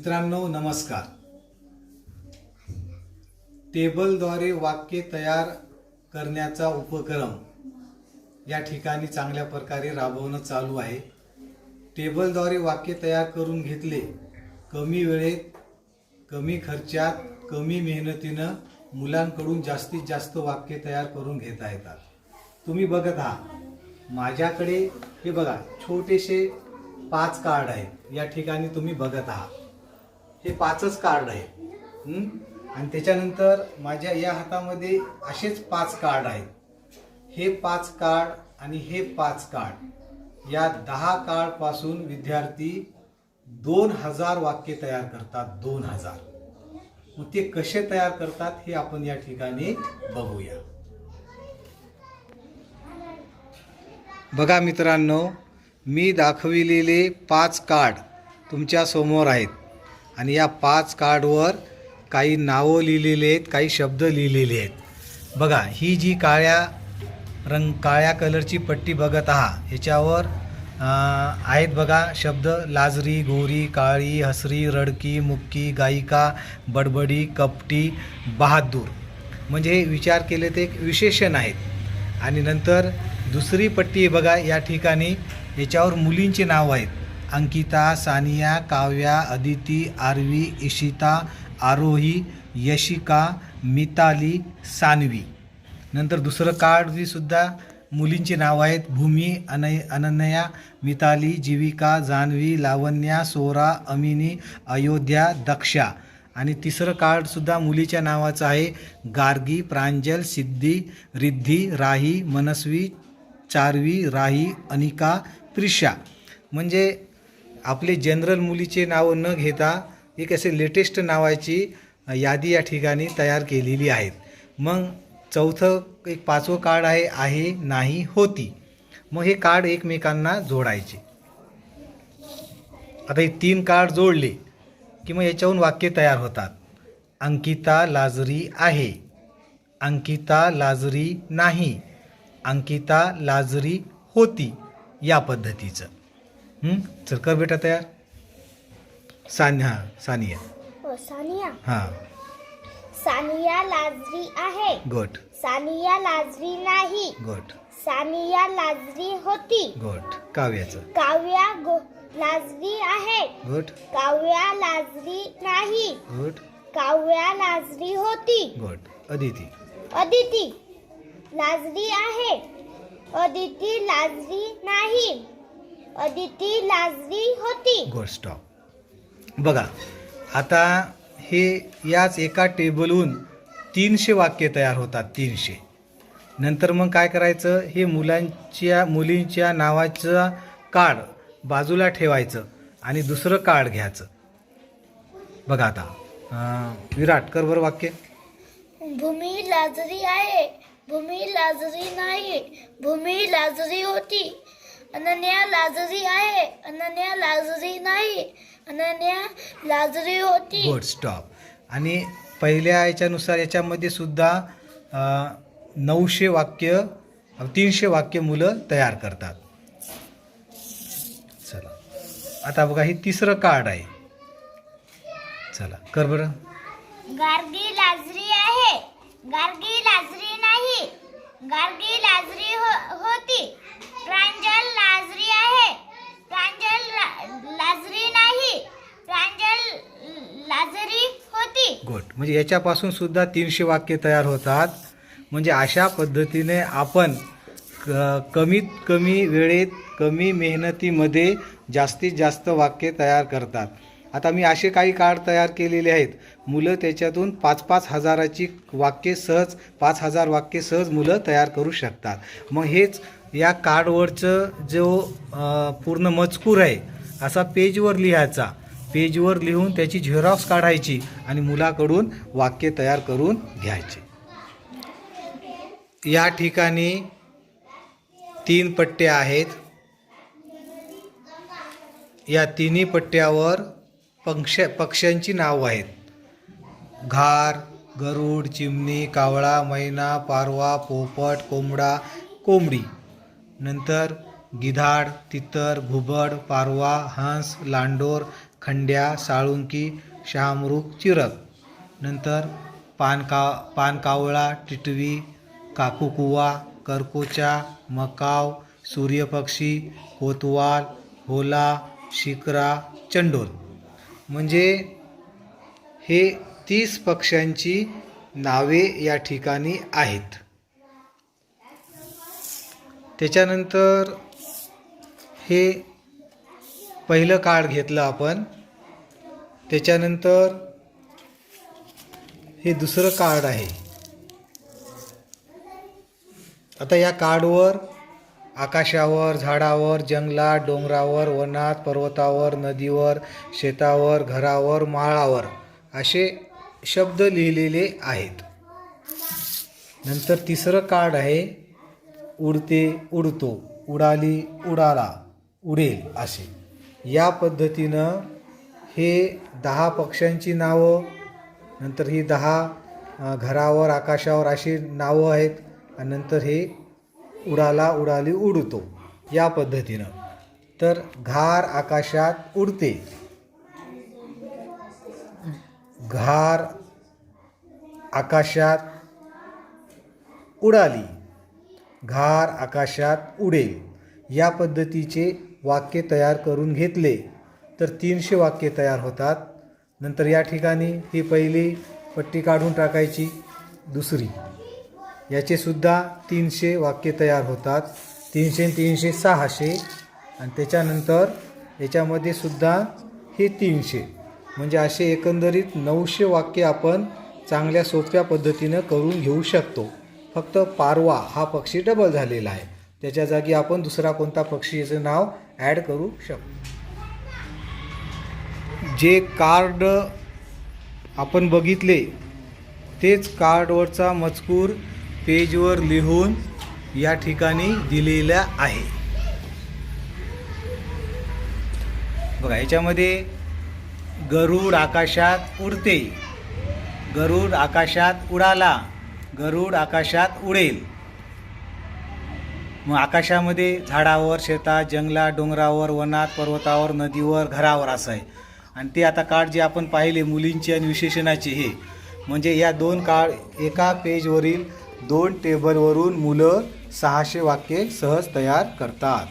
मित्रांनो नमस्कार. टेबलद्वारे वाक्य तयार करण्याचा उपक्रम या ठिकाणी चांगल्या प्रकारे राबवणं चालू आहे. टेबलद्वारे वाक्य तयार करून घेतले, कमी वेळेत, कमी खर्चात, कमी मेहनतीनं मुलांकडून जास्तीत जास्त वाक्य तयार करून घेता येतात. तुम्ही बघत आहात माझ्याकडे हे बघा, छोटेसे 5 कार्ड आहेत. या ठिकाणी तुम्ही बघत आहात हे 5च कार्ड आहेत. आणि त्याच्यानंतर माझ्या या हातामध्ये असेच 5 कार्ड आहेत. हे 5 कार्ड आणि हे 5 कार्ड, या 10 कार्ड पासून विद्यार्थी 2000 वाक्य तयार करतात. 2000. मग ते कसे तयार करतात हे आपण या ठिकाणी बघूया. बघा मित्रांनो, मी दाखविलेले 5 कार्ड तुमच्या समोर आहेत आणि या 5 कार्डवर काही नावं लिहिलेली आहेत, काही शब्द लिहिलेले आहेत. बघा, ही जी काळ्या कलरची पट्टी बघत आहात, ह्याच्यावर आहेत बघा शब्द: लाजरी, गोरी, काळी, हसरी, रडकी, मुक्की, गायिका, बडबडी, कपटी, बहादूर. म्हणजे विचार केले ते एक विशेषण आहेत. आणि नंतर दुसरी पट्टी बघा, या ठिकाणी याच्यावर मुलींचे नाव आहेत: अंकिता, सानिया, काव्या, अदिती, आरवी, इशिता, आरोही, यशिका, मिताली, सानवी. नंतर दुसरं कार्ड सुद्धा मुलींची नाव आहेत: भूमी, अनन्या, मिताली, जीविका, जान्हवी, लावण्या, सोरा, अमिनी, अयोध्या, दक्षा. आणि तिसरं कार्ड सुद्धा मुलीच्या नावाचं आहे: गार्गी, प्रांजल, सिद्धी, रिद्धी, राही, मनस्वी, चारवी, राही, अनिका, त्रिशा. म्हणजे आपले जनरल मुलीचे नाव न घेता एक असे लेटेस्ट नावाची यादी या ठिकाणी तयार केलेली आहेत. मग चौथं एक 5वं कार्ड आहे नाही, होती. मग हे कार्ड एकमेकांना जोडायचे. आता हे 3 कार्ड जोडले की मग याच्याहून वाक्य तयार होतात: अंकिता लाजरी आहे, अंकिता लाजरी नाही, अंकिता लाजरी होती. या पद्धतीचं. चल कर बेटा तयार. सानिया. सानिया. हां. सानिया लाजरी आहे. गुड. सानिया लाजरी नाही. गुड. सानिया लाजरी होती. गुड. काव्याचं. काव्या लाजरी आहे. गुड. काव्या लाजरी नाही. गुड. काव्या लाजरी होती. गुड. अदिती. अदिती लाजरी आहे. अदिती लाजरी नाही. अदिती लाजरी होती. गुड. स्टॉप. बघा, आता हे याच एका टेबलहून 300 वाक्य तयार होतात. 300. नंतर मग काय करायचं, हे मुलींच्या नावाचं कार्ड बाजूला ठेवायचं आणि दुसरं कार्ड घ्यायचं. बघा आता विराट कर बरं वाक्य. भूमी लाजरी आहे. भूमी लाजरी नाही. भूमी लाजरी होती. अनन्या लाजरी आहे. अनन्या लाजरी नाही. अनन्या लाजरी होती. गुड. स्टॉप. आणि पहिल्या याच्यानुसार याच्यामध्ये सुद्धा 900 वाक्य 300 वाक्य मुलं तयार करतात. चला आता बघा, हे 3रं कार्ड आहे. चला कर बरं. गार्गी लाजरी आहे. गार्गी लाजरी नाही. गार्गी लाजरी होती. प्रांजल लाजरी आहे. प्रांजल लाजरी नाही. प्रांजल लाजरी होती. गुड. म्हणजे याच्यापासून सुद्धा 300 वाक्य तयार होतात. म्हणजे अशा पद्धतीने आपण कमीत कमी वेळेत, कमी मेहनतीमध्ये जास्तीत जास्त वाक्य तयार करतात. आता मी असे काही कार्ड तयार केलेले आहेत. मुलं त्याच्यातून 5-5 हजाराची वाक्य सहज, 5000 वाक्य सहज मुलं तयार करू शकतात. मग हेच या कार्डवरचं जो पूर्ण मजकूर आहे असा पेजवर लिहायचा. पेजवर लिहून त्याची झेरॉक्स काढायची आणि मुलाकडून वाक्य तयार करून घ्यायचे. या ठिकाणी 3 पट्ट्या आहेत. या 3ही पट्ट्यावर पक्ष्यांची नावं आहेत: घार, गरुड, चिमणी, कावळा, मैना, पारवा, पोपट, कोंबडा, कोंबडी. नंतर गिधाड, तितर, घुबड, पारवा, हंस, लांडोर, खंड्या, साळुंकी, शहामृग, चिरक. नंतर पानकावळा, टिटवी, काकुकुवा, करकोचा, मकाव, सूर्यपक्षी, कोतवाल, होला, शिकरा, चंडोल. म्हणजे हे 30 पक्ष्यांची नावे या ठिकाणी आहेत. त्याच्यानंतर हे पहिलं कार्ड घेतलं आपण. त्याच्यानंतर हे दुसरं कार्ड आहे. आता या कार्डवर आकाशावर, झाडावर, जंगलात, डोंगरावर, वनात, पर्वतावर, नदीवर, शेतावर, घरावर, माळावर असे शब्द लिहिलेले आहेत. नंतर तिसरं कार्ड आहे उडते, उडतो, उडाली, उडाला, उडेल असे. या पद्धतीनं हे 10 पक्ष्यांची नावं, नंतर ही 10 घरावर, आकाशावर अशी नावं आहेत. आणि नंतर हे उडाला, उडाली, उडतो या पद्धतीनं. तर घार आकाशात उडते, घार आकाशात उडाली, घार आकाशात उडेल या पद्धतीचे वाक्य तयार करून घेतले तर 300 वाक्ये तयार होतात. नंतर या ठिकाणी ही पहिली पट्टी काढून टाकायची, दुसरी, याचेसुद्धा 300 वाक्ये तयार होतात. 300 300 600. आणि त्याच्यानंतर याच्यामध्ये सुद्धा हे 300. म्हणजे असे एकंदरीत 900 वाक्ये आपण चांगल्या सोप्या पद्धतीनं करून घेऊ शकतो. फक्त पारवा हा पक्षी डबल झालेला आहे, त्याच्या जागी आपण दुसरा कोणता पक्षीचं नाव ॲड करू शकतो. जे कार्ड आपण बघितले तेच कार्डवरचा मजकूर पेजवर लिहून या ठिकाणी दिलेला आहे. बघा, याच्यामध्ये गरुड आकाशात उडते, गरुड आकाशात उडाला, गरुड आकाशात उडेल. मग आकाशामध्ये झाडावर, शेतात, जंगलात, डोंगरावर, वनात, पर्वतावर, नदीवर, घरावर असं आहे. आणि ते आता कार्ड जे आपण पाहिले मुलींचे आणि विशेषणाचे, हे म्हणजे या 2 कार्ड एका पेजवरील 2 टेबलवरून मुलं 600 वाक्ये सहज तयार करतात.